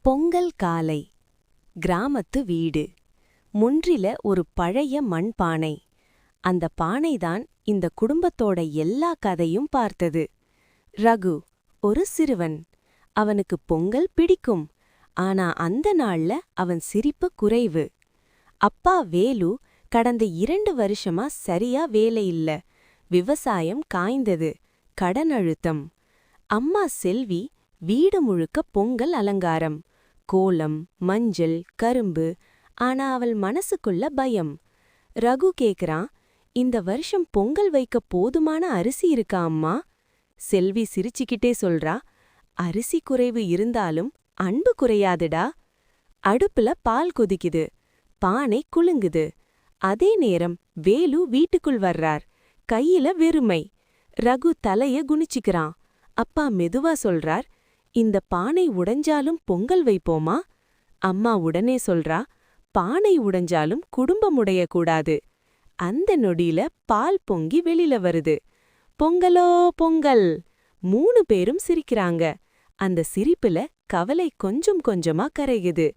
பொங்கல் காலை. கிராமத்து வீடு. முன்றில ஒரு பழைய மண்பானை. அந்த பானைதான் இந்த குடும்பத்தோட எல்லா கதையும் பார்த்தது. ரகு ஒரு சிறுவன். அவனுக்கு பொங்கல் பிடிக்கும். ஆனா அந்த நாள்ல அவன் சிரிப்பு குறைவு. அப்பா வேலு கடந்த 2 வருஷமா சரியா வேலை இல்ல. விவசாயம் காய்ந்தது. கடன் அழுத்தம். அம்மா செல்வி வீடு முழுக்க பொங்கல் அலங்காரம். கோலம், மஞ்சள், கரும்பு. ஆனா அவள் மனசுக்குள்ள பயம். ரகு கேக்குறான், இந்த வருஷம் பொங்கல் வைக்க போதுமான அரிசி இருக்கா அம்மா? செல்வி சிரிச்சுக்கிட்டே சொல்றா, அரிசி குறைவு இருந்தாலும் அன்பு குறையாதுடா. அடுப்புல பால் கொதிக்குது. பானை குலுங்குது. அதே நேரம் வேலு வீட்டுக்குள் வர்றார். கையில வெறுமை. ரகு தலைய குனிச்சிக்கிறான். அப்பா மெதுவா சொல்றார், இந்த பானை உடைஞ்சாலும் பொங்கல் வைப்போமா? அம்மா உடனே சொல்றா, பானை உடைஞ்சாலும் குடும்பம் உடையக்கூடாது. அந்த நொடியில பால் பொங்கி வெளியில வருது. பொங்கலோ பொங்கல்! 3 பேரும் சிரிக்கிறாங்க. அந்த சிரிப்புல கவலை கொஞ்சம் கொஞ்சமா கரையுது.